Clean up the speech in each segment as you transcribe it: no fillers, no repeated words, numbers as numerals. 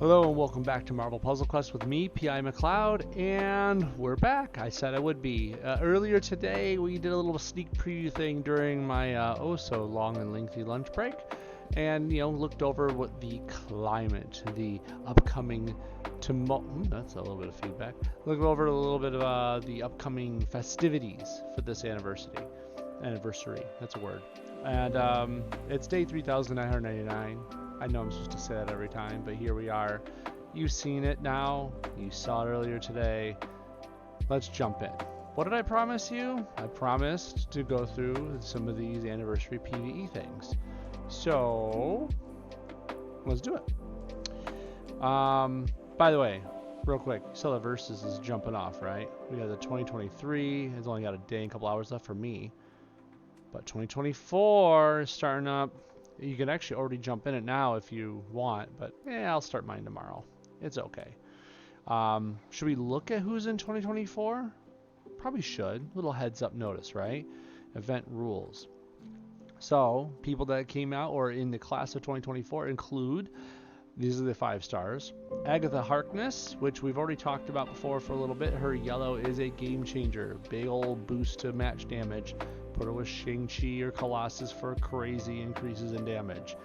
Hello and welcome back to Marvel Puzzle Quest with me, P.I. McLeod, and we're back. I said I would be. Earlier today, we did a little sneak preview thing during my oh-so-long and lengthy lunch break, and, looked over what the climate, the upcoming that's a little bit of feedback. Look over a little bit of the upcoming festivities for this anniversary. That's a word. And it's day 3,999. I know I'm supposed to say that every time, but here we are. You've seen it now. You saw it earlier today. Let's jump in. What did I promise you? I promised to go through some of these anniversary PvE things. So, let's do it. By the way, real quick, you saw the Versus is jumping off, right? We got the 2023. It's only got a day and a couple hours left for me. But 2024 is starting up. You can actually already jump in it now if you want, but I'll start mine tomorrow. It's okay. Should we look at who's in 2024? Probably should. Little heads up notice, right? Event rules. So, people that came out or in the class of 2024 include, these are the 5 stars. Agatha Harkness, which we've already talked about before for a little bit. Her yellow is a game changer. Big old boost to match damage. Put her with Shang-Chi or Colossus for crazy increases in damage.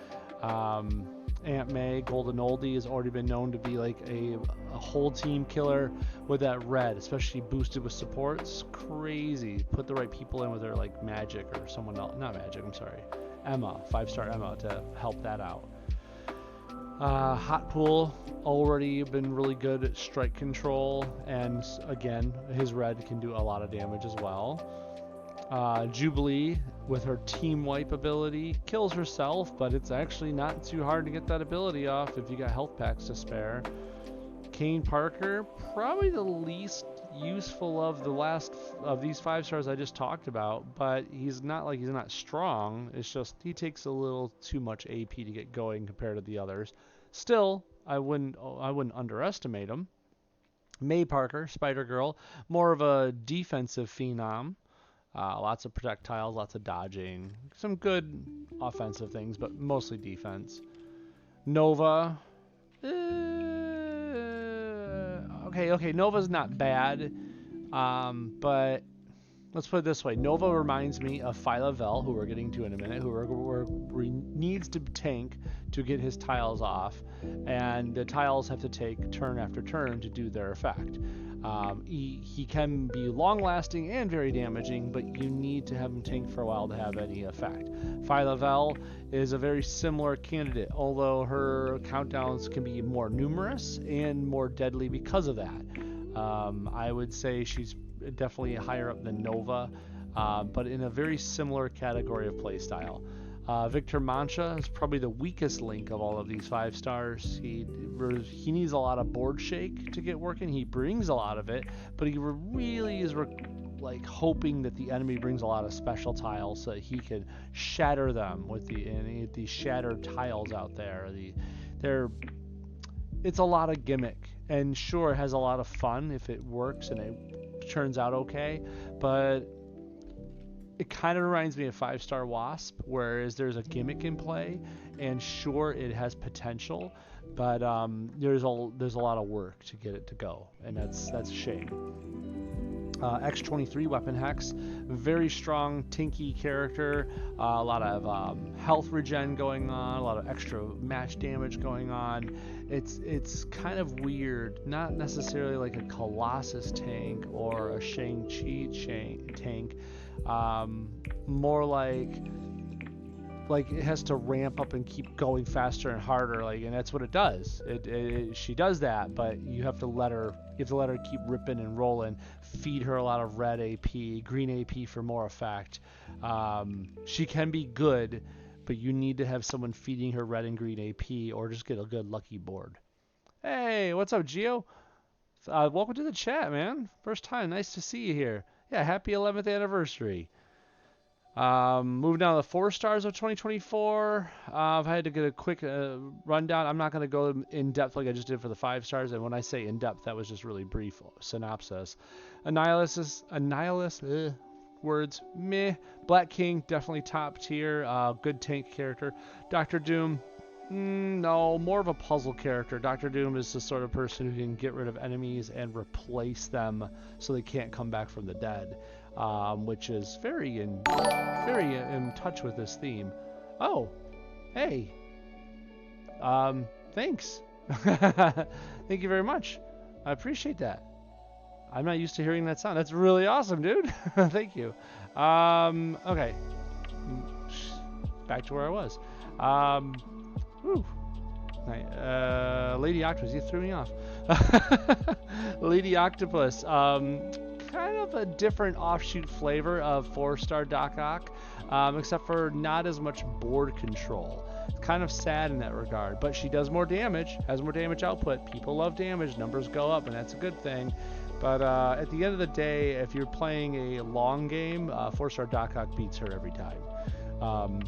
Aunt May, Golden Oldie, has already been known to be like a whole team killer with that red, especially boosted with supports. Crazy. Put the right people in with her, like Magic or someone else. Not Magic, I'm sorry. Emma, 5-star Emma, to help that out. Headpool, already been really good at strike control, and again, his red can do a lot of damage as well. Jubilee, with her team wipe ability, kills herself, but it's actually not too hard to get that ability off if you got health packs to spare. Kane Parker, probably the least useful of the last of these 5 stars I just talked about, but he's not strong. It's just he takes a little too much AP to get going compared to the others. Still, I wouldn't underestimate him. May Parker, Spider-Girl, more of a defensive phenom. Lots of projectiles, lots of dodging, some good offensive things, but mostly defense. Nova, okay, Nova's not bad, but let's put it this way. Nova reminds me of Phyla-Vell, who we're getting to in a minute, who needs to tank to get his tiles off, and the tiles have to take turn after turn to do their effect. He can be long-lasting and very damaging, but you need to have him tank for a while to have any effect. Phyla-Vell is a very similar candidate, although her countdowns can be more numerous and more deadly because of that. I would say she's definitely higher up than Nova, but in a very similar category of playstyle. Victor Mancha is probably the weakest link of all of these 5 stars. He needs a lot of board shake to get working. He brings a lot of it, but he really is like hoping that the enemy brings a lot of special tiles so that he can shatter them with the shattered tiles out there. It's a lot of gimmick, and sure, it has a lot of fun if it works and it turns out okay, but it kind of reminds me of 5-star Wasp, whereas there's a gimmick in play, and sure, it has potential, but there's a lot of work to get it to go, and that's a shame. X-23 Weapon Hex, very strong, tinky character, a lot of health regen going on, a lot of extra match damage going on. It's kind of weird, not necessarily like a Colossus tank or a Shang-Chi tank. More like it has to ramp up and keep going faster and harder, and that's what it does. She does that, but you have to let her keep ripping and rolling. Feed her a lot of red AP, green AP for more effect. She can be good, but you need to have someone feeding her red and green AP, or just get a good lucky board. Hey, what's up, Gio? Welcome to the chat, man. First time, nice to see you here. Yeah, happy 11th anniversary. Moving down to the 4 stars of 2024. I've had to get a quick rundown. I'm not going to go in depth like I just did for the 5 stars. And when I say in depth, that was just really brief synopsis. Annihilus, words, meh. Black King, definitely top tier. Good tank character. Dr. Doom, No, more of a puzzle character. Doctor Doom is the sort of person who can get rid of enemies and replace them so they can't come back from the dead, which is very in touch with this theme. Oh, hey, thanks. Thank you very much. I appreciate that. I'm not used to hearing that sound. That's really awesome, dude. Thank you. Okay. Back to where I was. Whew. Lady Octopus, you threw me off. Lady Octopus, kind of a different offshoot flavor of 4-star Doc Ock, except for not as much board control. It's kind of sad in that regard, but she does more damage, has more damage output. People love damage, numbers go up, and that's a good thing. But at the end of the day, if you're playing a long game, 4-star Doc Ock beats her every time.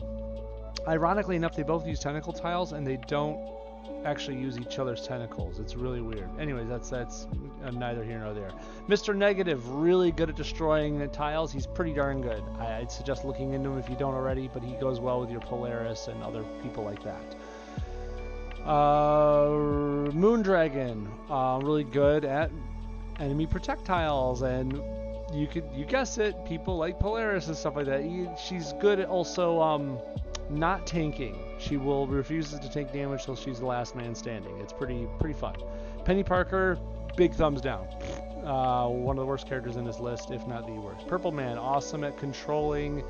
Ironically enough, they both use tentacle tiles, and they don't actually use each other's tentacles. It's really weird. Anyways, that's neither here nor there. Mr. Negative, really good at destroying the tiles. He's pretty darn good. I'd suggest looking into him if you don't already, but he goes well with your Polaris and other people like that. Moondragon, really good at enemy projectiles, and you guess it, people like Polaris and stuff like that. She's good at also not tanking. She will refuses to take damage till she's the last man standing. It's pretty fun. Penny Parker, big thumbs down. One of the worst characters in this list, if not the worst. Purple Man, awesome at controlling.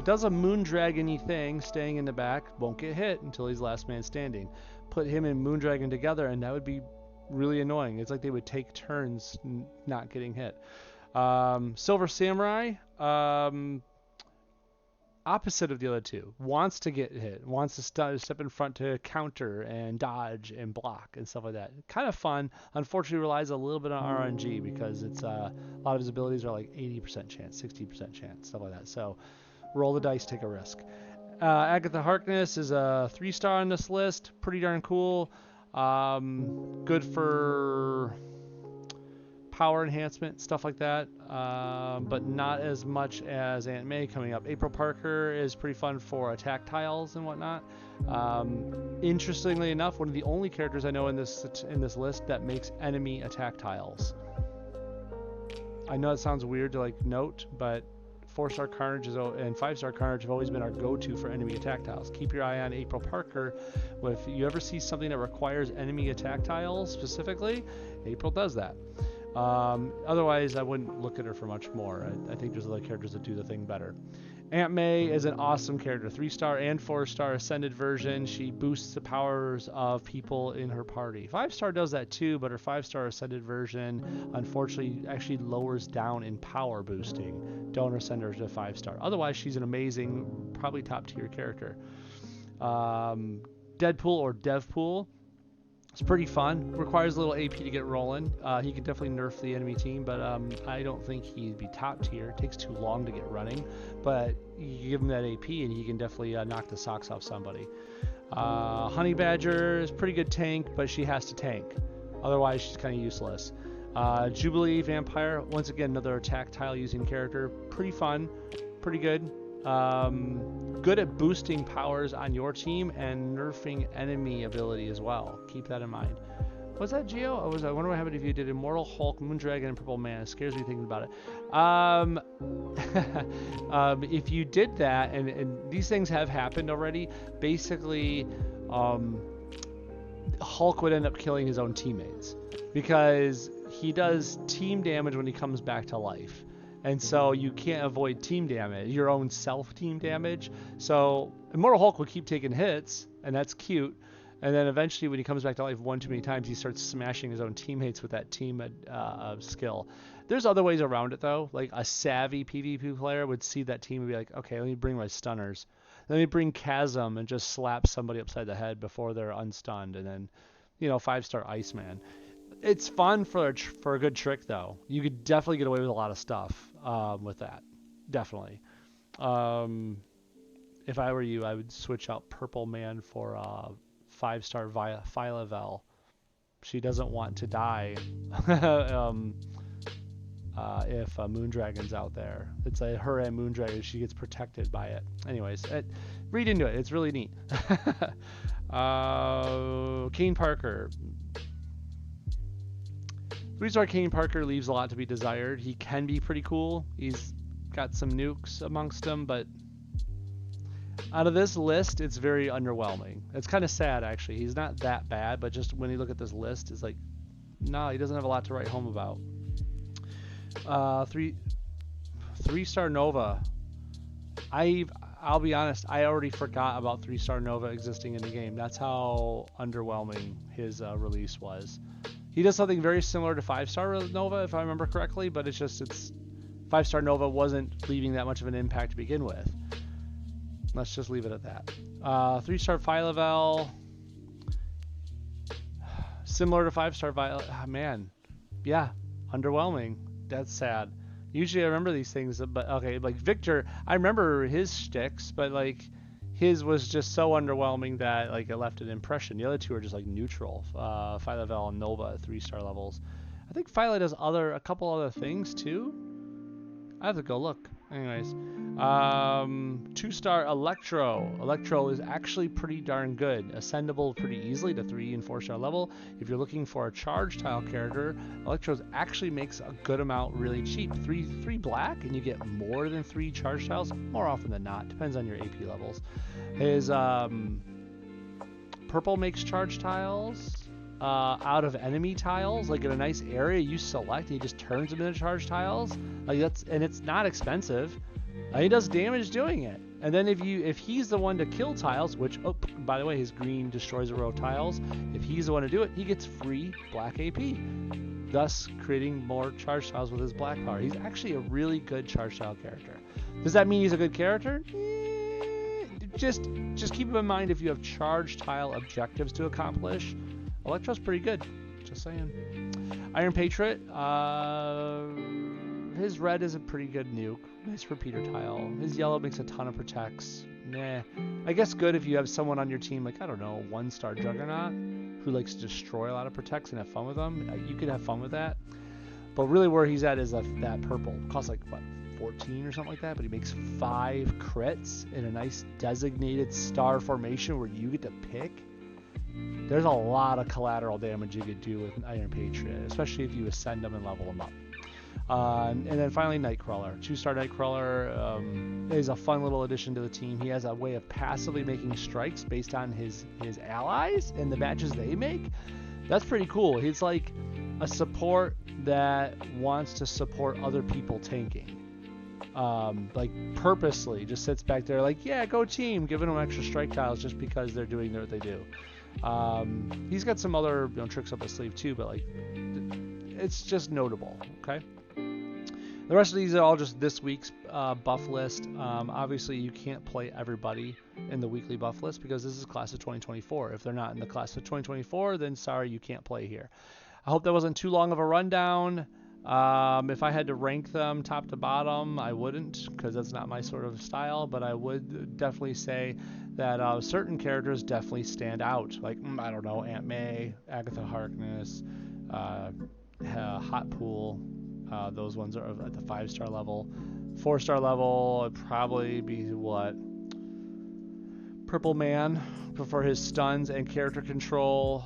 Does a Moondragon-y thing, staying in the back, won't get hit until he's last man standing. Put him and Moondragon together, and that would be really annoying. It's like they would take turns not getting hit. Silver Samurai, opposite of the other two, wants to get hit, wants to step in front to counter and dodge and block and stuff like that. Kind of fun. Unfortunately, relies a little bit on RNG because it's a lot of his abilities are like 80% chance, 60% chance, stuff like that. So roll the dice, take a risk. Agatha Harkness is a 3-star on this list. Pretty darn cool. Good for power enhancement, stuff like that, but not as much as Aunt May coming up. April Parker is pretty fun for attack tiles and whatnot. Interestingly enough, one of the only characters I know in this list that makes enemy attack tiles. I know it sounds weird to like note, but 4-star Carnage and 5-star Carnage have always been our go-to for enemy attack tiles. Keep your eye on April Parker. If you ever see something that requires enemy attack tiles specifically, April does that. Otherwise, I wouldn't look at her for much more. I think there's other characters that do the thing better. Aunt May is an awesome character. 3-star and 4-star Ascended version. She boosts the powers of people in her party. 5-star does that too, but her 5-star Ascended version, unfortunately, actually lowers down in power boosting. Don't send her to 5-star. Otherwise, she's an amazing, probably top-tier character. Deadpool or Devpool. It's pretty fun. Requires a little AP to get rolling. He can definitely nerf the enemy team, but I don't think he'd be top tier. It takes too long to get running, but you give him that AP and he can definitely knock the socks off somebody. Honey Badger is pretty good tank, but she has to tank. Otherwise, she's kind of useless. Jubilee Vampire, once again, another attack tile using character. Pretty fun, pretty good. Good at boosting powers on your team and nerfing enemy ability as well. Keep that in mind. Was that Geo? I wonder what happened if you did Immortal Hulk, Moondragon, and Purple Man. It scares me thinking about it. If you did that, and these things have happened already, basically Hulk would end up killing his own teammates because he does team damage when he comes back to life. And so you can't avoid team damage, your own self-team damage. So Immortal Hulk would keep taking hits, and that's cute. And then eventually when he comes back to life one too many times, he starts smashing his own teammates with that team skill. There's other ways around it, though. Like a savvy PvP player would see that team and be like, okay, let me bring my stunners. Let me bring Chasm and just slap somebody upside the head before they're unstunned. And then, 5-star Iceman. It's fun for a good trick, though. You could definitely get away with a lot of stuff with that. Definitely. If I were you, I would switch out Purple Man for 5-star Phylavel. She doesn't want to die if Moondragon's out there. It's her and Moondragon. She gets protected by it. Anyways, read into it. It's really neat. Kane Parker. 3-star Kane Parker leaves a lot to be desired. He can be pretty cool. He's got some nukes amongst him, but out of this list, it's very underwhelming. It's kind of sad, actually. He's not that bad, but just when you look at this list, it's like, no, he doesn't have a lot to write home about. 3-star Nova. I'll be honest, I already forgot about 3-star Nova existing in the game. That's how underwhelming his release was. He does something very similar to 5-star Nova, if I remember correctly, but it's 5-star Nova wasn't leaving that much of an impact to begin with. Let's just leave it at that. 3-star Phylavel. Similar to 5-star Violet. Oh, man. Yeah, underwhelming. That's sad. Usually I remember these things, but okay, like Victor, I remember his shticks, but like his was just so underwhelming that like it left an impression. The other two are just like neutral. Phylavel and Nova at 3-star levels. I think Phyla does a couple other things too. I have to go look. Anyways, 2-star Electro. Electro is actually pretty darn good. Ascendable pretty easily to 3 and 4-star level. If you're looking for a charge tile character, Electro actually makes a good amount really cheap. 3 black and you get more than 3 charge tiles more often than not. Depends on your AP levels. His purple makes charge tiles out of enemy tiles, like in a nice area you select, he just turns them into charge tiles. Like and it's not expensive. He does damage doing it. And then if he's the one to kill tiles, which by the way, his green destroys a row of tiles. If he's the one to do it, he gets free black AP, thus creating more charge tiles with his black power. He's actually a really good charge tile character. Does that mean he's a good character? Just keep in mind if you have charge tile objectives to accomplish, Electro's pretty good. Just saying. Iron Patriot. His red is a pretty good nuke. Nice repeater tile. His yellow makes a ton of protects. Nah. I guess good if you have someone on your team like, I don't know, 1-star Juggernaut who likes to destroy a lot of protects and have fun with them. You could have fun with that. But really where he's at is that purple. Costs like, what, 14 or something like that? But he makes 5 crits in a nice designated star formation where you get to pick. There's a lot of collateral damage you could do with an Iron Patriot, especially if you ascend them and level them up. And then finally, Nightcrawler. 2-star Nightcrawler is a fun little addition to the team. He has a way of passively making strikes based on his allies and the matches they make. That's pretty cool. He's like a support that wants to support other people tanking. Like purposely just sits back there like, yeah, go team, giving them extra strike tiles just because they're doing what they do. He's got some other tricks up his sleeve too, but like it's just notable. Okay, the rest of these are all just this week's buff list. Obviously you can't play everybody in the weekly buff list because this is class of 2024. If they're not in the class of 2024, then sorry, you can't play here. I hope that wasn't too long of a rundown. If I had to rank them top to bottom, I wouldn't, because that's not my sort of style, but I would definitely say that certain characters definitely stand out. Like, I don't know, Aunt May, Agatha Harkness, Headpool. Those ones are at the 5-star level. 4-star level would probably be what? Purple Man for his stuns and character control.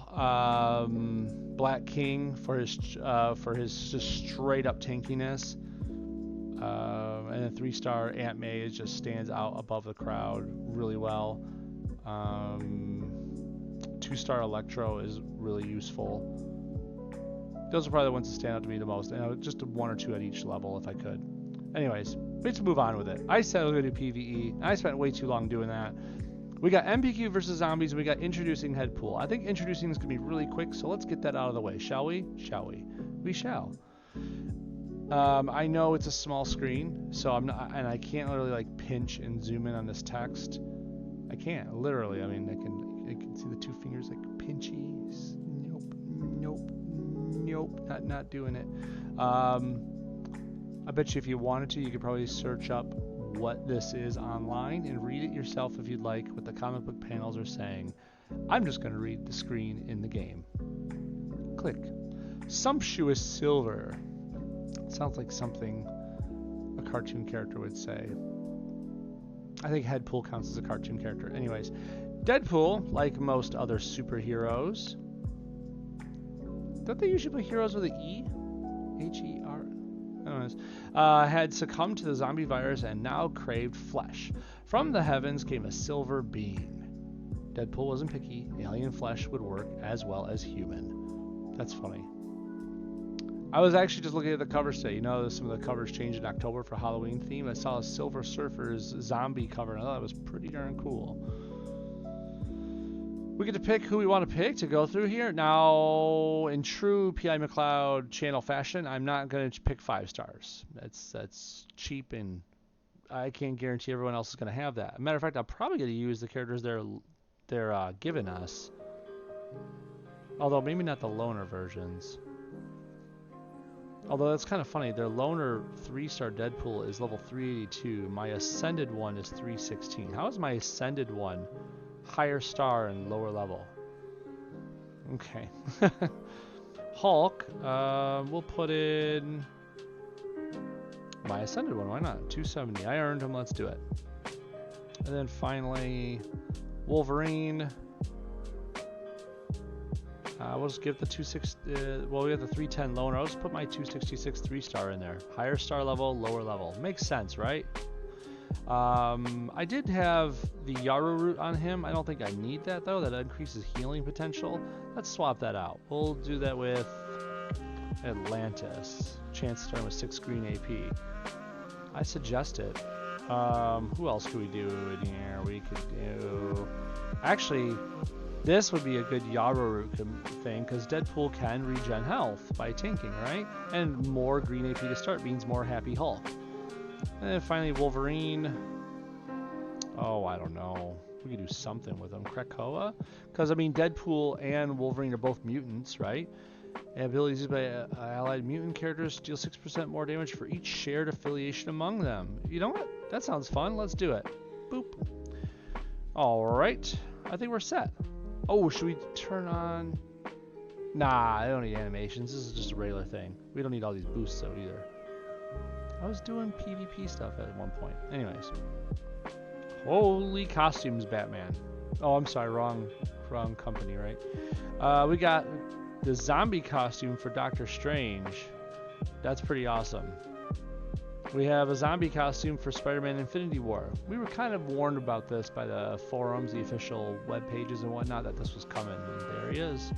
Black King for his just straight up tankiness. And then 3-star Aunt May just stands out above the crowd really well. 2-star Electro is really useful. Those are probably the ones that stand out to me the most. And just 1 or 2 at each level if I could. Anyways, let's move on with it. I said I was going to do PvE. I spent way too long doing that. We got MPQ versus zombies. We got introducing Headpool. I think introducing is going to be really quick, so let's get that out of the way, shall we? Shall we? We shall. I know it's a small screen, so I'm not, and I can't literally like pinch and zoom in on this text. I can't literally. I mean, I can see the 2 fingers like pinchies. Nope, not doing it. I bet you if you wanted to, you could probably search up what this is online and read it yourself if you'd like, what the comic book panels are saying. I'm just going to read the screen in the game. Click. Sumptuous silver. Sounds like something a cartoon character would say. I think Headpool counts as a cartoon character. Anyways, Deadpool, like most other superheroes, don't they usually put heroes with an E? H-E-R? Had succumbed to the zombie virus and now craved flesh. From the heavens came a silver being. Deadpool wasn't picky. Alien flesh would work as well as human. That's funny. I was actually just looking at the covers today. You know, some of the covers changed in October for Halloween theme. I saw a Silver Surfer's zombie cover, and I thought it was pretty darn cool. We get to pick who we want to pick to go through here. Now, in true P.I. McLeod channel fashion, I'm not going to pick 5 stars. That's cheap, and I can't guarantee everyone else is going to have that. As a matter of fact, I'm probably going to use the characters they're giving us. Although, maybe not the loner versions. Although that's kind of funny, their loner 3-star Deadpool is level 382. My ascended one is 316. How is my ascended one higher star and lower level? Okay. Hulk, we'll put in my ascended one. Why not? 270. I earned him. Let's do it. And then finally, Wolverine. We'll just give the 260. Well, we have the 310 loner. I'll just put my 266 3-star in there. Higher star level, lower level. Makes sense, right? I did have the Yarrow root on him. I don't think I need that though. That increases healing potential. Let's swap that out. We'll do that with Atlantis. Chance to turn with 6 green AP. I suggest it. Who else could we do in here? We could do... Actually, this would be a good Yarrow root thing because Deadpool can regen health by tanking, right? And more green AP to start means more happy Hulk. And then finally Wolverine. Oh, I don't know. We could do something with him. Krakoa? Because, I mean, Deadpool and Wolverine are both mutants, right? And abilities used by allied mutant characters deal 6% more damage for each shared affiliation among them. You know what? That sounds fun. Let's do it. Boop. Alright. I think we're set. Oh, should we turn on... Nah, I don't need animations. This is just a regular thing. We don't need all these boosts, though, either. I was doing PvP stuff at one point. Anyways. Holy costumes, Batman. Oh, I'm sorry. Wrong company, right? We got the zombie costume for Doctor Strange. That's pretty awesome. We have a zombie costume for Spider-Man Infinity War. We were kind of warned about this by the forums, the official web pages and whatnot, that this was coming. And there he is.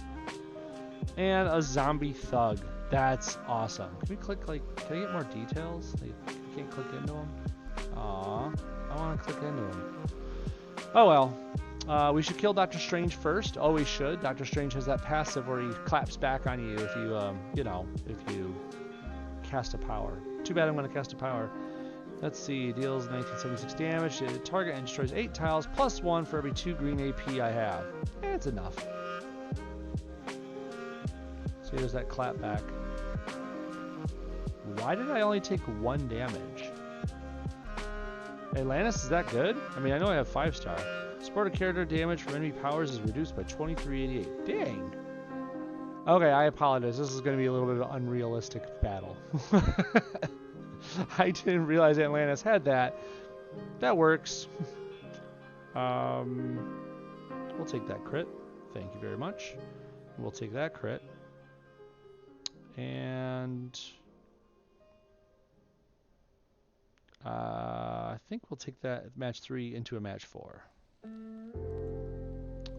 And a zombie thug. That's awesome. Can we click, like, can I get more details? Like, I can't click into him. Aw, I want to click into him. Oh well. We should kill Doctor Strange first. Always should. Doctor Strange has that passive where he claps back on you if you, if you cast a power. Too bad I'm going to cast a power. Let's see. Deals 1976 damage. It target and destroys 8 tiles plus 1 for every 2 green AP I have. It's enough. So here's that clap back. Why did I only take 1 damage? Atlantis, is that good? I mean, I know I have 5-star. Supported character damage from enemy powers is reduced by 2388. Dang. Okay, I apologize. This is going to be a little bit of an unrealistic battle. I didn't realize Atlantis had that. That works. We'll take that crit. Thank you very much. We'll take that crit. And... I think we'll take that match 3 into a match 4.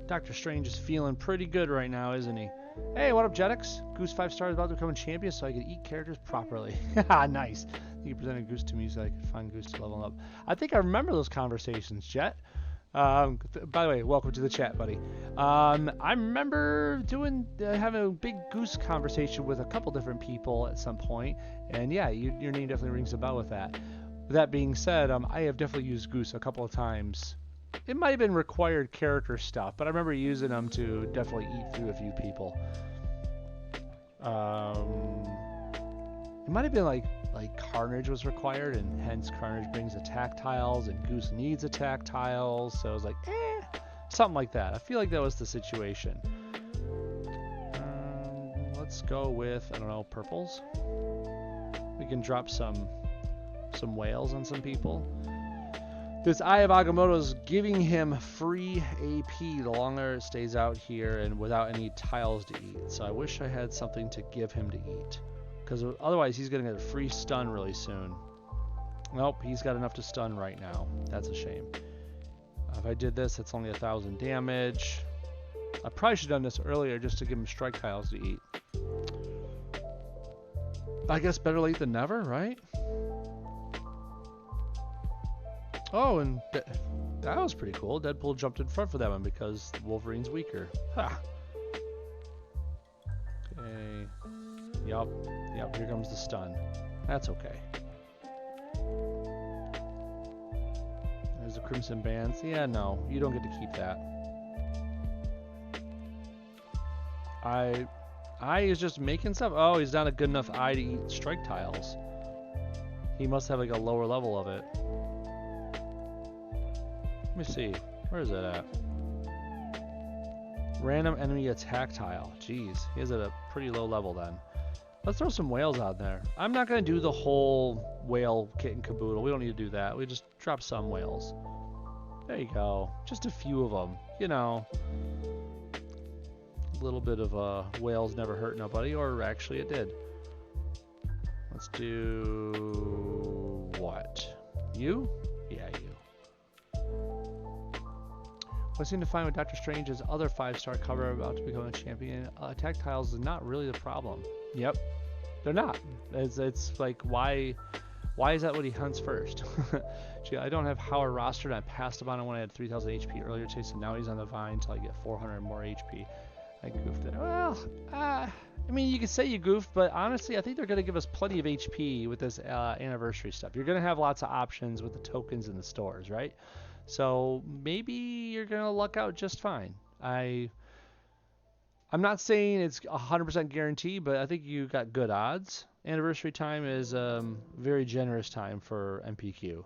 Doctor Strange is feeling pretty good right now, isn't he? Hey, what up, Jetix? Goose 5 stars about to become a champion so I can eat characters properly. Nice. You presented Goose to me so I could find Goose to level up. I think I remember those conversations, Jet. By the way, welcome to the chat, buddy. I remember having a big Goose conversation with a couple different people at some point, and yeah, your name definitely rings a bell with that. That being said, I have definitely used Goose a couple of times. It might have been required character stuff, but I remember using them to definitely eat through a few people. It might have been like Carnage was required, and hence Carnage brings attack tiles, and Goose needs attack tiles, so I was like, something like that. I feel like that was the situation. Let's go with, I don't know, purples. We can drop some whales on some people. This Eye of Agamotto is giving him free AP the longer it stays out here and without any tiles to eat. So I wish I had something to give him to eat. Because otherwise he's going to get a free stun really soon. Nope, he's got enough to stun right now. That's a shame. If I did this, it's only 1,000 damage. I probably should have done this earlier just to give him strike tiles to eat. I guess better late than never, right? Oh, and that was pretty cool. Deadpool jumped in front for that one because Wolverine's weaker. Ha! Okay. Yup, here comes the stun. That's okay. There's the Crimson Bands. Yeah, no, you don't get to keep that. I is just making stuff. Oh, he's not a good enough eye to eat strike tiles. He must have like a lower level of it. Let me see. Where is that at? Random enemy attack tile. Jeez, he is at a pretty low level then. Let's throw some whales out there. I'm not going to do the whole whale kit and caboodle. We don't need to do that. We just drop some whales. There you go. Just a few of them. You know, a little bit of whales never hurt nobody, or actually it did. Let's do what? You? Yeah, you. What I seem to find with Doctor Strange's other 5-star cover about to become a champion, attack tiles is not really the problem. Yep, they're not. It's like, why is that what he hunts first? Gee, I don't have Howard rostered. I passed him on when I had 3,000 HP earlier today, so now he's on the vine until I get 400 more HP. I goofed it. Well, I mean, you could say you goofed, but honestly, I think they're going to give us plenty of HP with this anniversary stuff. You're going to have lots of options with the tokens in the stores, right? So maybe you're going to luck out just fine. I'm not saying it's 100% guarantee, but I think you got good odds. Anniversary time is very generous time for MPQ.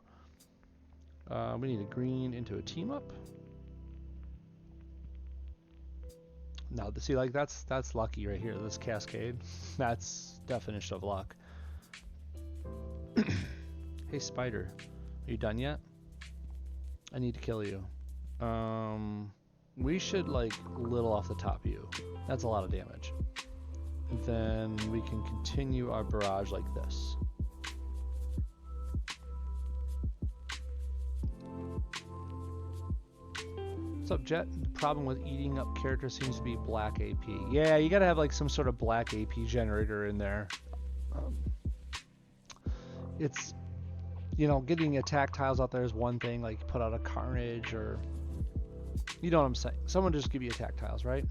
We need a green into a team up. Now, see, like that's lucky right here. This cascade, that's definition of luck. Hey, Spider, are you done yet? I need to kill you. We should like little off the top of you. That's a lot of damage. And then we can continue our barrage like this. What's up, Jet? The problem with eating up characters seems to be black AP. Yeah, you gotta have like some sort of black AP generator in there. It's, you know, getting attack tiles out there is one thing, like put out a Carnage or, you know what I'm saying. Someone just give you attack tiles, right?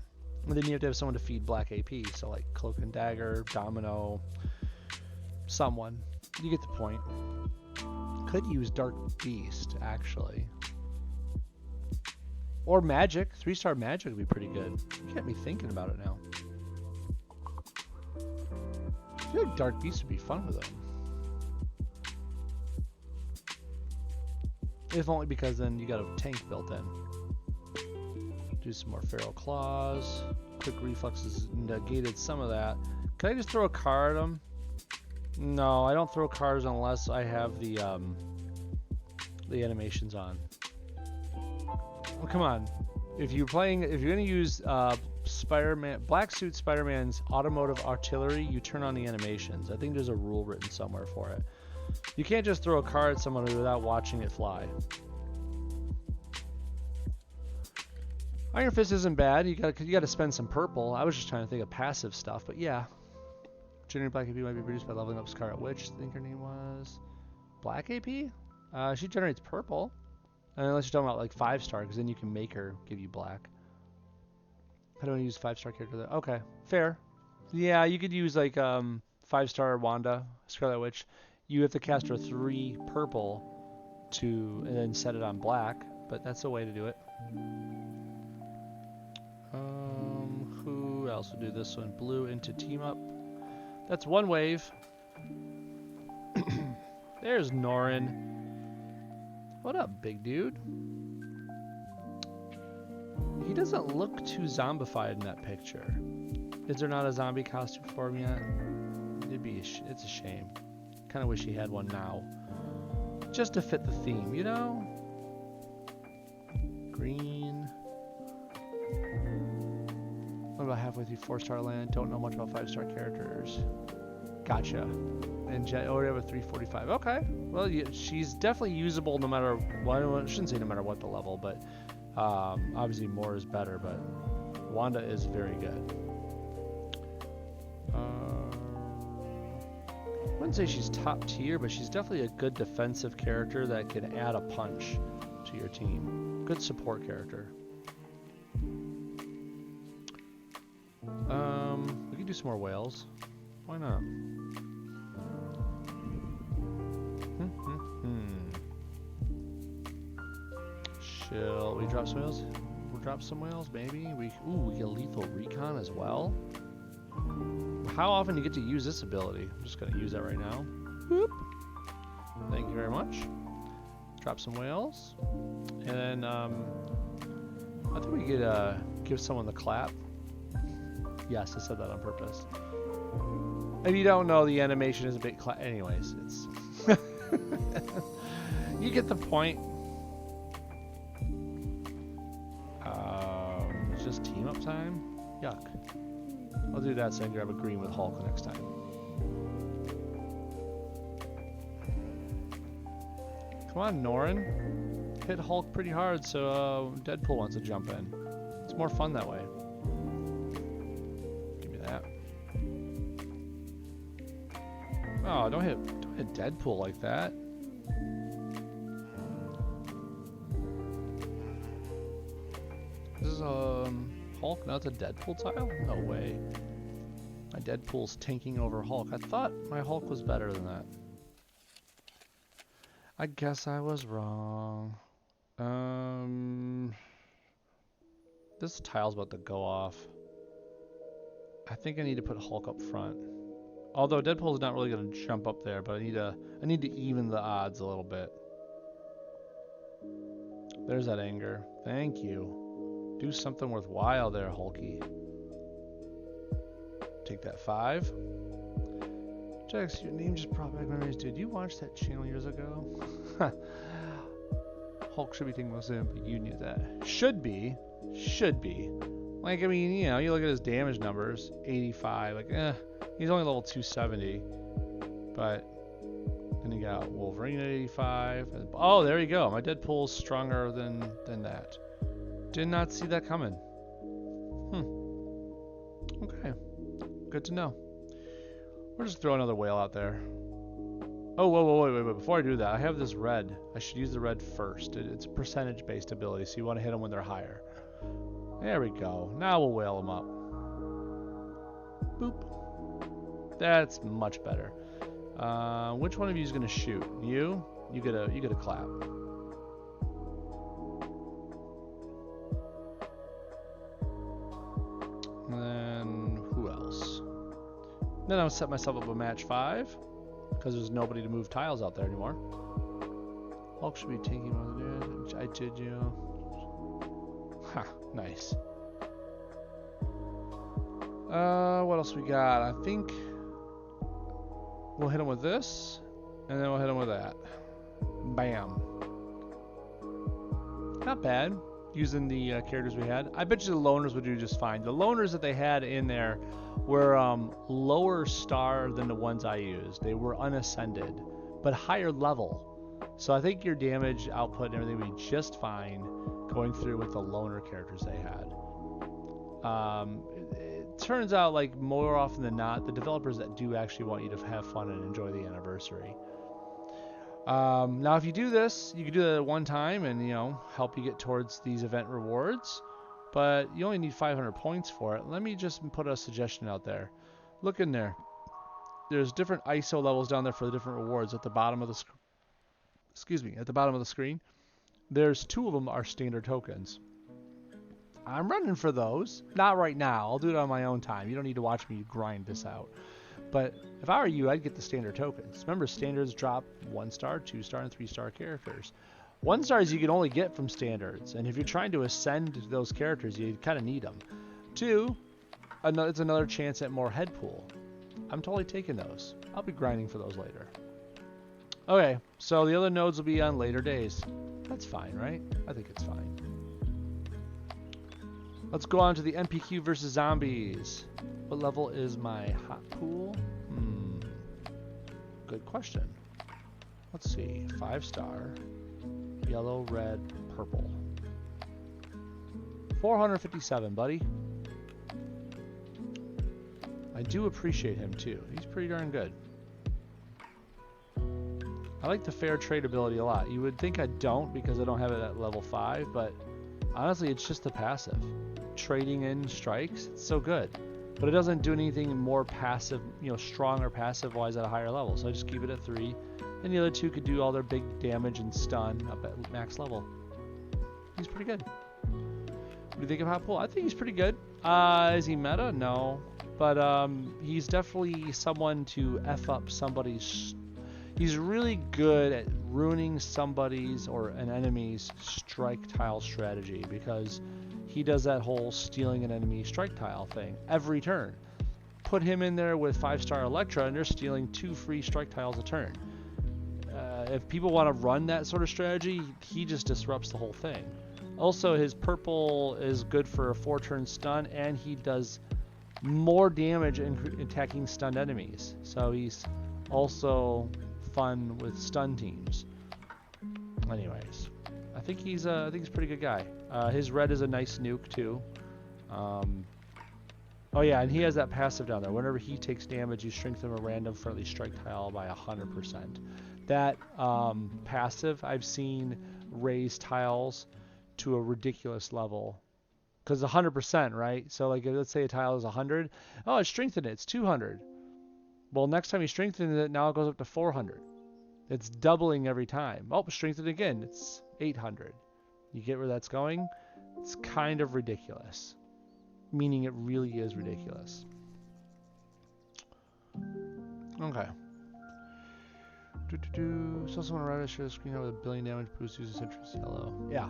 And then you have to have someone to feed black AP. So like Cloak and Dagger, Domino, someone. You get the point. Could use Dark Beast, actually. Or Magic. 3-star Magic would be pretty good. You get me thinking about it now. I feel like Dark Beast would be fun with them. If only because then you got a tank built in. Do some more Feral Claws. Quick Reflexes negated some of that. Can I just throw a card at them? No, I don't throw cards unless I have the animations on. Oh, come on. If you're going to use Spider-Man, Black Suit Spider-Man's Automotive Artillery, you turn on the animations. I think there's a rule written somewhere for it. You can't just throw a card at someone without watching it fly. Iron Fist isn't bad. You got to spend some purple. I was just trying to think of passive stuff, but yeah. Generating Black AP might be produced by leveling up Scarlet Witch. I think her name was Black AP. She generates purple, unless you're talking about like 5-star, because then you can make her give you black. How do I use 5-star character there? Okay, fair. Yeah, you could use like 5-star Wanda, Scarlet Witch. You have to cast her 3 purple and then set it on black, but that's the way to do it. Who else would do this one? Blue into team up. That's one wave. There's Norin. What up, big dude? He doesn't look too zombified in that picture. Is there not a zombie costume for him yet? It's a shame. Kind of wish he had one now. Just to fit the theme, you know? green. What about halfway through 4-star land? Don't know much about 5-star characters. Gotcha. And already have a 345. Okay. Well, yeah, she's definitely usable no matter what. I shouldn't say no matter what the level, but obviously more is better. But Wanda is very good. I wouldn't say she's top tier, but she's definitely a good defensive character that can add a punch to your team. Good support character. We can do some more whales. Why not? Shall we drop some whales? We'll drop some whales, maybe. We get lethal recon as well. How often do you get to use this ability? I'm just gonna use that right now. Whoop. Thank you very much. Drop some whales, and then I think we could give someone the clap. Yes, I said that on purpose. If you don't know, the animation is a bit anyways, it's you get the point. It's just team up time. Yuck. I'll do that so I can grab a green with Hulk next time. Come on, Norin. Hit Hulk pretty hard so Deadpool wants to jump in. It's more fun that way. Give me that. Oh, don't hit Deadpool like that. This is Hulk, now it's a Deadpool tile? No way. My Deadpool's tanking over Hulk. I thought my Hulk was better than that. I guess I was wrong. This tile's about to go off. I think I need to put Hulk up front. Although Deadpool's not really going to jump up there, but I need to even the odds a little bit. There's that anger. Thank you. Do something worthwhile there, Hulky. Take that 5. Jax, your name just brought back memories. Dude, you watched that channel years ago? Hulk should be taking most of him, but you knew that. Should be. Like, I mean, you know, you look at his damage numbers, 85. Like, he's only level 270. But then you got Wolverine at 85. And, oh, there you go. My Deadpool's stronger than that. Did not see that coming. Okay. Good to know. We'll just throw another whale out there. Oh, wait. Before I do that, I have this red. I should use the red first. It's a percentage-based ability, so you want to hit them when they're higher. There we go. Now we'll whale them up. Boop. That's much better. Which one of you is going to shoot? You? You get a clap. And then who else? Then I'll set myself up a match 5 because there's nobody to move tiles out there anymore. Hulk should be taking one of the I did you. Ha, nice. What else we got? I think we'll hit him with this, and then we'll hit him with that. Bam. Not bad. Using the characters we had. I bet you the loners would do just fine. The loners that they had in there were lower star than the ones I used. They were unascended, but higher level. So I think your damage output and everything would be just fine going through with the loner characters they had. It turns out, like, more often than not, the developers that do actually want you to have fun and enjoy the anniversary. Now, if you do this, you can do that at one time and, you know, help you get towards these event rewards. But you only need 500 points for it. Let me just put a suggestion out there. Look in there. There's different ISO levels down there for the different rewards at the bottom of the at the bottom of the screen. There's 2 of them are standard tokens. I'm running for those. Not right now. I'll do it on my own time. You don't need to watch me grind this out. But if I were you, I'd get the standard tokens. Remember, standards drop 1-star, 2-star, and 3-star characters. 1-stars you can only get from standards, and if you're trying to ascend those characters, you kind of need them. 2, it's another chance at more Headpool. I'm totally taking those. I'll be grinding for those later. Okay, so the other nodes will be on later days. That's fine, right? I think it's fine. Let's go on to the MPQ versus zombies. What level is my hot pool? Good question. Let's see. 5-star. Yellow, red, purple. 457, buddy. I do appreciate him too. He's pretty darn good. I like the fair trade ability a lot. You would think I don't because I don't have it at level 5, but honestly, it's just the passive. Trading in strikes, it's so good. But it doesn't do anything more passive, you know, strong or passive-wise at a higher level. So I just keep it at 3. And the other 2 could do all their big damage and stun up at max level. He's pretty good. What do you think of Hot Pool? I think he's pretty good. Is he meta? No. But he's definitely someone to F up somebody's... He's really good at ruining somebody's or an enemy's strike tile strategy because he does that whole stealing an enemy strike tile thing every turn. Put him in there with 5-star Electra and they're stealing 2 free strike tiles a turn. If people want to run that sort of strategy, he just disrupts the whole thing. Also, his purple is good for a 4-turn stun and he does more damage in attacking stunned enemies. So he's also fun with stun teams. Anyways, I think he's a pretty good guy. His red is a nice nuke too. Oh yeah, and he has that passive down there. Whenever he takes damage, you strengthen a random friendly strike tile by 100%. That passive I've seen raise tiles to a ridiculous level. Because 100%, right? So like, let's say a tile is 100. Oh, it's strengthened it. It's 200. Well, next time you strengthen it, now it goes up to 400. It's doubling every time. Oh, strengthen again. It's 800. You get where that's going? It's kind of ridiculous. Meaning it really is ridiculous. Okay. So someone right to share the screen with a billion damage boost using Sentry's yellow. Yeah.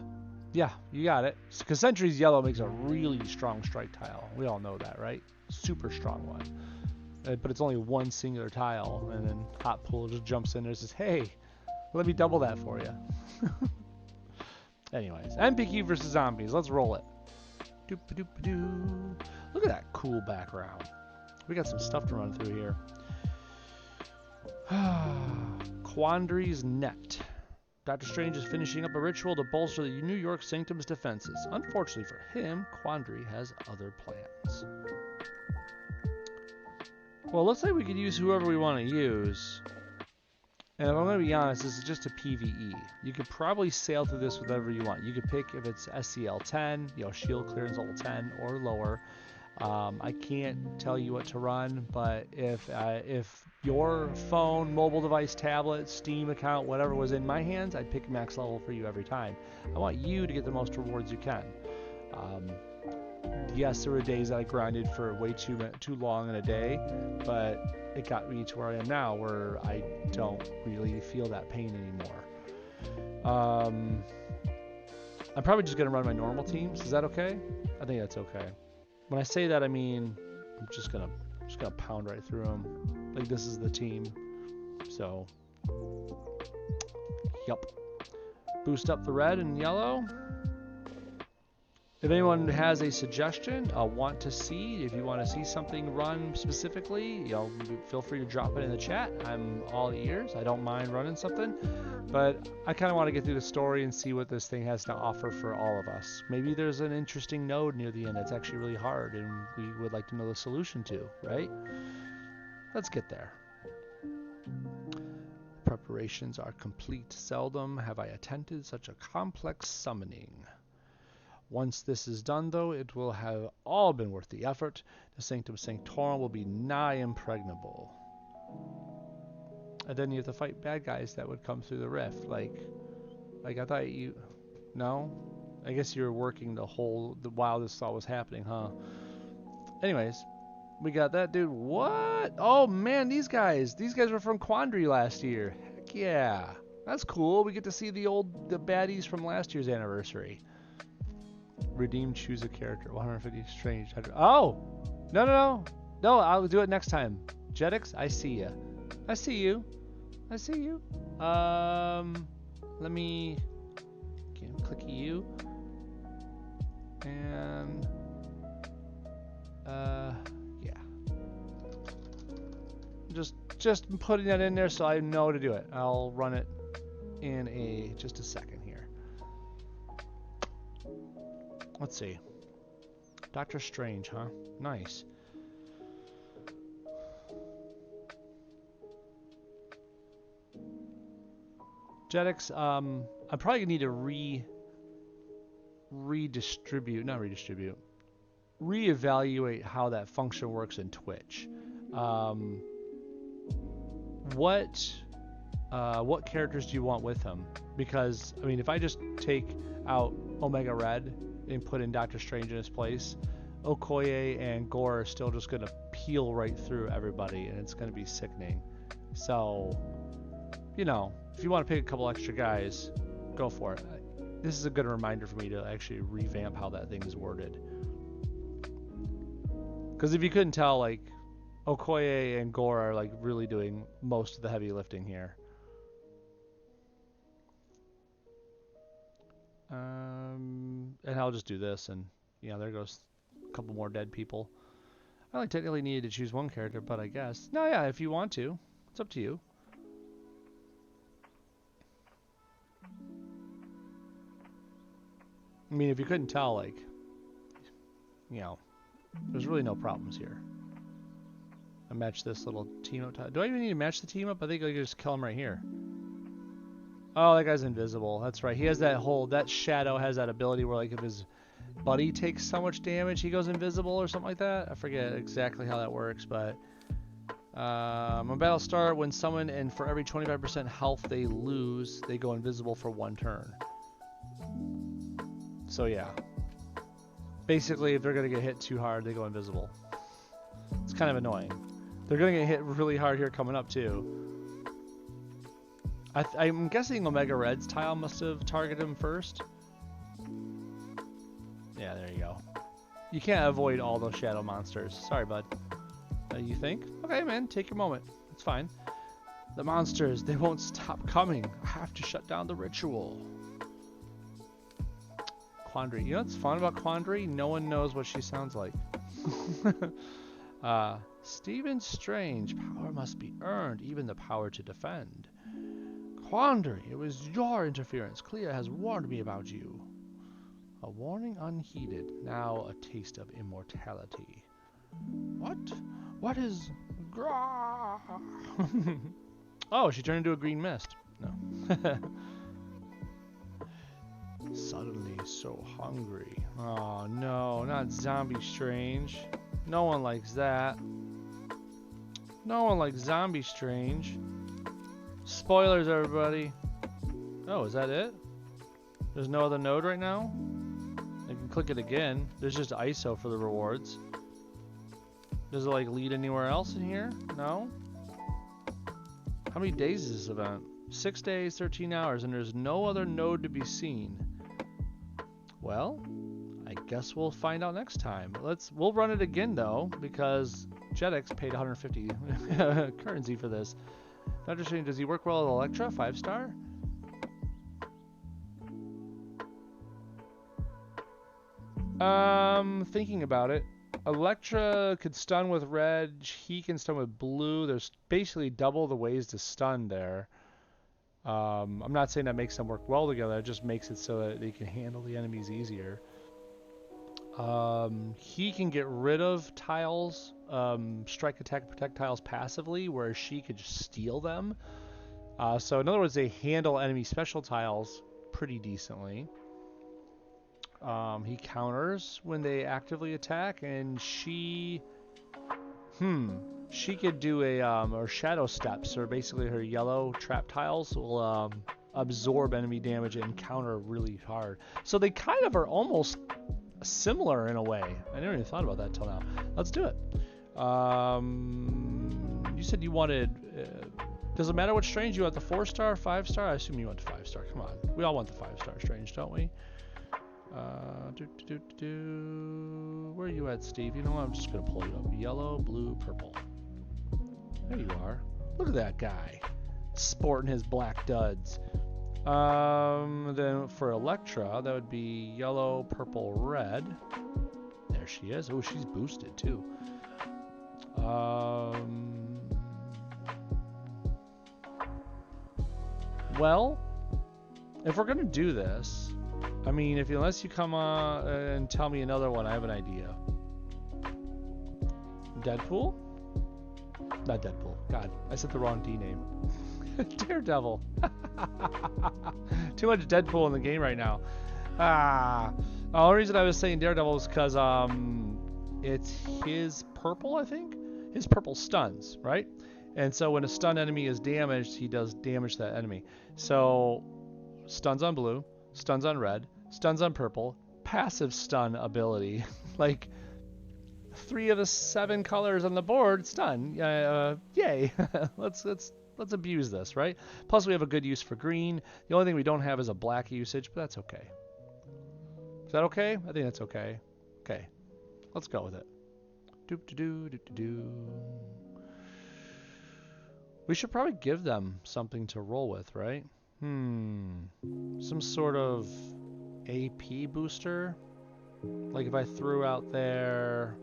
Yeah, you got it. Because Sentry's yellow makes a really strong strike tile. We all know that, right? Super strong one. But it's only one singular tile, and then Hot Pool just jumps in there and says, hey, let me double that for you. Anyways, MPQ versus zombies. Let's roll it. Doop-a-doop-a-doo. Look at that cool background. We got some stuff to run through here. Quandary's Net. Dr. Strange is finishing up a ritual to bolster the New York Sanctum's defenses. Unfortunately for him, Quandary has other plans. Well, let's say we could use whoever we want to use. And if I'm going to be honest, this is just a PvE. You could probably sail through this with whatever you want. You could pick if it's SCL 10, you know, shield clearance level 10 or lower. I can't tell you what to run, but if your phone, mobile device, tablet, Steam account, whatever was in my hands, I'd pick max level for you every time. I want you to get the most rewards you can. Yes, there were days that I grinded for way too long in a day, but it got me to where I am now, where I don't really feel that pain anymore. I'm probably just gonna run my normal teams. Is that okay? I think that's okay. When I say that, I mean I'm just gonna pound right through them. Like this is the team. So, yup. Boost up the red and yellow. If anyone has a suggestion, want to see, if you want to see something run specifically, you know, feel free to drop it in the chat. I'm all ears. I don't mind running something, but I kind of want to get through the story and see what this thing has to offer for all of us. Maybe there's an interesting node near the end that's actually really hard and we would like to know the solution to, right? Let's get there. Preparations are complete. Seldom have I attempted such a complex summoning. Once this is done, though, it will have all been worth the effort. The Sanctum Sanctorum will be nigh impregnable. And then you have to fight bad guys that would come through the rift. Like I thought you... No? I guess you were working while this all was happening, huh? Anyways, we got that dude. What? Oh, man, these guys were from Quandary last year. Heck yeah. That's cool. We get to see the baddies from last year's anniversary. Redeem, choose a character. 150 strange. Oh! No, I'll do it next time. Jetix, I see ya. I see you. Let me click you. And Yeah. Just putting that in there so I know to do it. I'll run it in just a second here. Let's see. Doctor Strange, huh? Nice. Jetix, I'm probably gonna need to reevaluate how that function works in Twitch. What characters do you want with him? Because I mean, if I just take out Omega Red and put in Doctor Strange in his place, Okoye and Gore are still just gonna peel right through everybody, and it's gonna be sickening. So, you know, if you want to pick a couple extra guys, go for it. This is a good reminder for me to actually revamp how that thing is worded. Because if you couldn't tell, like, Okoye and Gore are like really doing most of the heavy lifting here. And I'll just do this, and yeah, there goes a couple more dead people. I only technically needed to choose one character, but I guess. No, yeah, if you want to. It's up to you. I mean, if you couldn't tell, like, you know, there's really no problems here. I match this little team up. Do I even need to match the team up? I think I can just kill him right here. Oh, that guy's invisible. That's right. He has that shadow has that ability where, like, if his buddy takes so much damage, he goes invisible or something like that. I forget exactly how that works, but when battle start, when summoned, and for every 25% health they lose, they go invisible for 1 turn. So yeah, basically, if they're gonna get hit too hard, they go invisible. It's kind of annoying. They're gonna get hit really hard here coming up too. I'm guessing Omega Red's tile must have targeted him first. Yeah, there you go. You can't avoid all those shadow monsters. Sorry, bud. You think? Okay, man, take your moment. It's fine. The monsters, they won't stop coming. I have to shut down the ritual. Quandary. You know what's fun about Quandary? No one knows what she sounds like. Stephen Strange. Power must be earned, even the power to defend. Quandary, it was your interference. Clea has warned me about you. A warning unheeded. Now a taste of immortality. What? What is... Grah? Oh, she turned into a green mist. No. Suddenly so hungry. Oh no, not Zombie Strange. No one likes that. No one likes Zombie Strange. Spoilers, everybody. Oh, is that it? There's no other node right now? I can click it again. There's just ISO for the rewards. Does it like lead anywhere else in here? No? How many days is this event? 6 days, 13 hours, and there's no other node to be seen. Well, I guess we'll find out next time. We'll run it again though, because Jetix paid 150 currency for this. Dr. Strange, does he work well with Elektra? 5-star? Thinking about it. Elektra could stun with red, he can stun with blue. There's basically double the ways to stun there. I'm not saying that makes them work well together, it just makes it so that they can handle the enemies easier. He can get rid of tiles, strike, attack, protect tiles passively, whereas she could just steal them. So in other words, they handle enemy special tiles pretty decently. He counters when they actively attack, and she could do or shadow steps, or basically her yellow trap tiles will absorb enemy damage and counter really hard. So they kind of are almost similar in a way. I never even thought about that till now. Let's do it. You said you wanted... does it matter what Strange you want? The 4-star, 5-star? I assume you want the 5-star. Come on. We all want the 5-star Strange, don't we? Where are you at, Steve? You know what? I'm just going to pull you up. Yellow, blue, purple. There you are. Look at that guy. Sporting his black duds. Then for Elektra, that would be yellow, purple, red. There There she is. Oh, she's boosted too. Well, if we're gonna do this, I mean, unless you come on and tell me another one, I have an idea. Deadpool? Not Deadpool. God, I said the wrong D name. Daredevil. Too much Deadpool in the game right now. The only reason I was saying Daredevil is because it's his purple, I think. His purple stuns, right? And so when a stunned enemy is damaged, he does damage to that enemy. So stuns on blue, stuns on red, stuns on purple, passive stun ability. Like 3 of the 7 colors on the board stun. Yay! Let's abuse this, right? Plus we have a good use for green. The only thing we don't have is a black usage, but that's okay. Is that okay? I think that's okay. Okay, let's go with it. Doop -de -doo, doop -de -doo. We should probably give them something to roll with, right? Some sort of AP booster. Like if I threw out there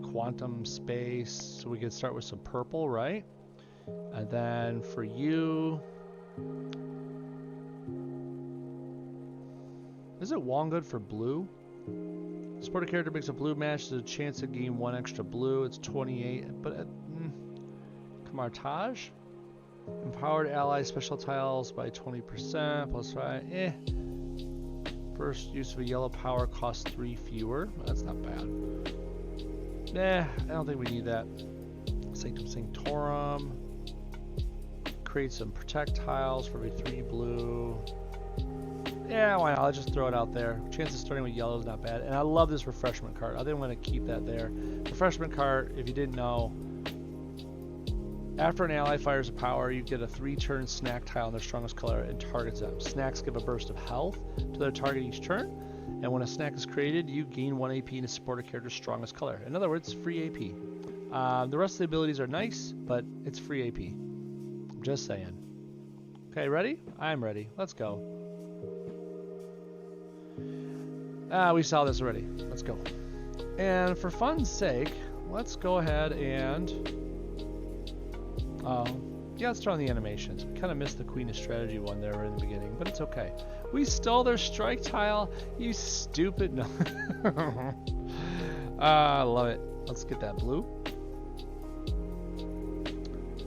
quantum space, so we could start with some purple, right? And then for you, is it Wong good for blue? Support a character makes a blue match, there's a chance to gain 1 extra blue. It's 28, but Camartage? Empowered ally special tiles by 20%, plus 5. First use of a yellow power costs 3 fewer. That's not bad. I don't think we need that. Sanctum Sanctorum. Create some protect tiles for every 3 blue. Yeah, why not? I'll just throw it out there. Chances starting with yellow is not bad. And I love this refreshment card. I think I'm going to keep that there. Refreshment card, if you didn't know, after an ally fires a power, you get a 3-turn snack tile in their strongest color and targets them. Snacks give a burst of health to their target each turn. And when a snack is created, you gain 1 AP to support a character's strongest color. In other words, free AP. The rest of the abilities are nice, but it's free AP. I'm just saying. Okay, ready? I'm ready. Let's go. We saw this already. Let's go. And for fun's sake, let's go ahead and... yeah, let's turn on the animations. We kind of missed the Queen of Strategy one there in the beginning, but it's okay. We stole their strike tile, you stupid... No. I love it. Let's get that blue.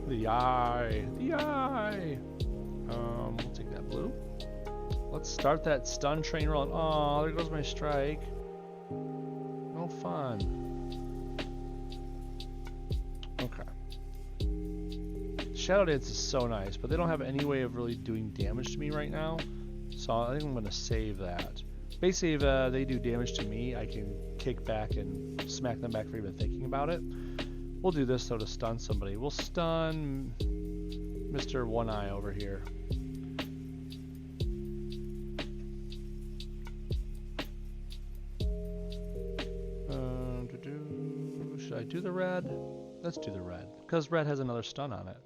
The eye. The eye. We'll take that blue. Let's start that stun train rolling. Oh, there goes my strike. No fun. Okay. Shadow Dance is so nice, but they don't have any way of really doing damage to me right now. So I think I'm going to save that. Basically, if they do damage to me, I can kick back and smack them back for even thinking about it. We'll do this, though, to stun somebody. We'll stun Mr. One Eye over here. Should I do the red? Let's do the red, because red has another stun on it.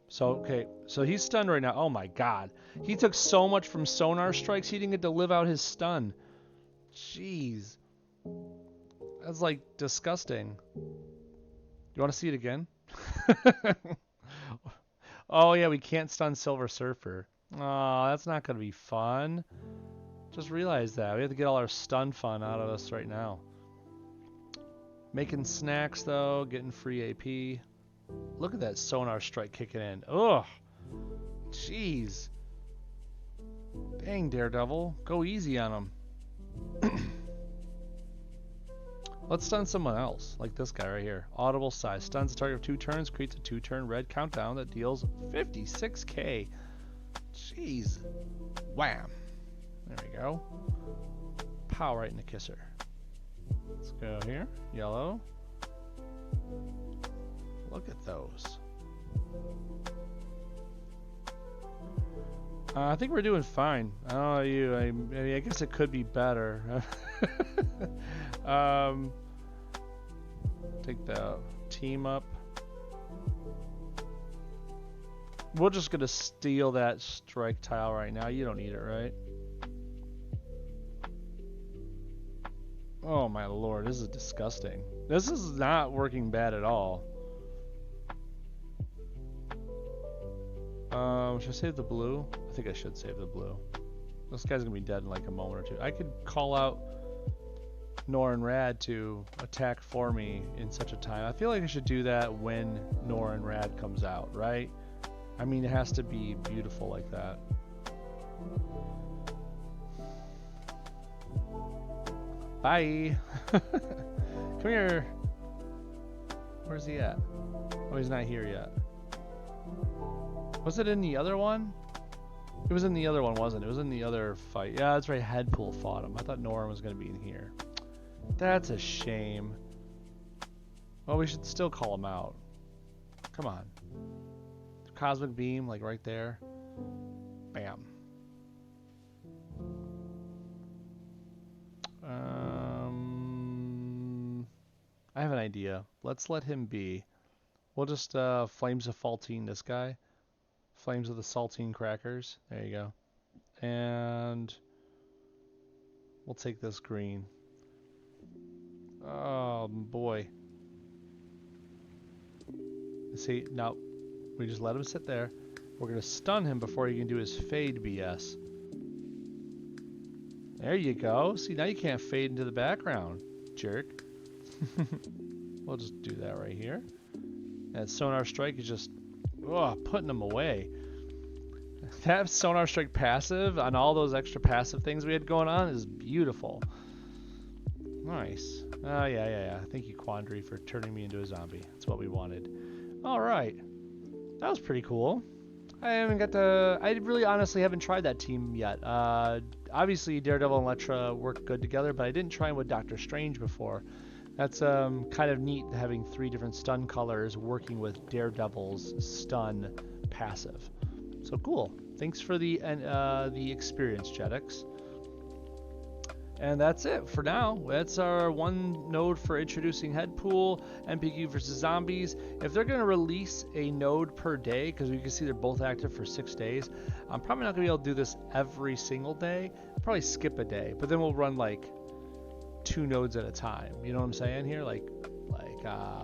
So, okay, so he's stunned right now. Oh my god. He took so much from sonar strikes, he didn't get to live out his stun. Jeez. That's like disgusting. You want to see it again? Oh yeah, we can't stun Silver Surfer. Oh, that's not going to be fun. Just realized that. We have to get all our stun fun out of us right now. Making snacks though, getting free AP. Look at that sonar strike kicking in. Ugh. Jeez. Dang, Daredevil. Go easy on him. Let's stun someone else, like this guy right here. Audible size. Stuns the target of 2 turns, creates a 2-turn red countdown that deals 56k. Jeez. Wham. There we go. Pow right in the kisser. Let's go here. Yellow. Look at those. I think we're doing fine. I don't know about you. I mean, I guess it could be better. Take the team up. We're just gonna steal that strike tile right now. You don't need it, right? Oh my lord, this is disgusting. This is not working bad at all. Should I save the blue? I think I should save the blue. This guy's gonna be dead in like a moment or two. I could call out Nor and Rad to attack for me in such a time. I feel like I should do that when Nor and Rad comes out, right? I mean, it has to be beautiful like that. Bye. Come here. Where's he at? Oh, he's not here yet. Was it in the other one? It was in the other one, wasn't it? It was in the other fight. Yeah, that's right. Headpool fought him. I thought Norin was going to be in here. That's a shame. Well, we should still call him out. Come on. Cosmic Beam, like right there. Bam. I have an idea. Let's let him be. We'll just Flames of Saltine this guy. Flames of the Saltine Crackers. There you go. And we'll take this green. Oh boy. See, now we just let him sit there. We're gonna stun him before he can do his fade BS. There you go. See, now you can't fade into the background, jerk. We'll just do that right here. And Sonar Strike is just putting him away. That Sonar Strike passive on all those extra passive things we had going on is beautiful. Nice. Oh, yeah. Thank you, Quandary, for turning me into a zombie. That's what we wanted. All right. That was pretty cool. I really honestly haven't tried that team yet. Obviously, Daredevil and Elektra work good together, but I didn't try with Doctor Strange before. That's kind of neat, having 3 different stun colors working with Daredevil's stun passive. So cool. Thanks for the experience, Jetix. And that's it for now. That's our one node for introducing Headpool, MPQ versus zombies. If they're going to release a node per day, because you can see they're both active for 6 days, I'm probably not going to be able to do this every single day. I'll probably skip a day, but then we'll run like 2 nodes at a time. You know what I'm saying here? Like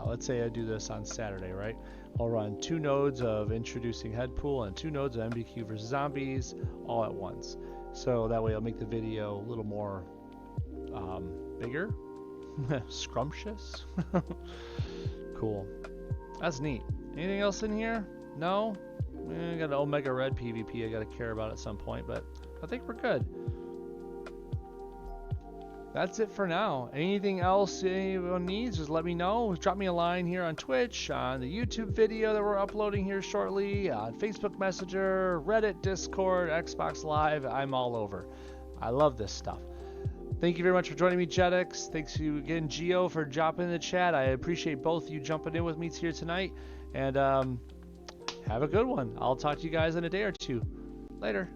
let's say I do this on Saturday, right? I'll run 2 nodes of introducing Headpool and 2 nodes of MPQ versus zombies all at once. So that way I'll make the video a little more bigger, scrumptious. Cool. That's neat. Anything else in here? No? I got an Omega Red PvP I got to care about at some point, but I think we're good. That's it for now. Anything else anyone needs, just let me know. Drop me a line here on Twitch, on the YouTube video that we're uploading here shortly, on Facebook Messenger, Reddit, Discord, Xbox Live. I'm all over. I love this stuff. Thank you very much for joining me, Jetix. Thanks to you again, Gio, for dropping in the chat. I appreciate both of you jumping in with me here tonight. And have a good one. I'll talk to you guys in a day or two. Later.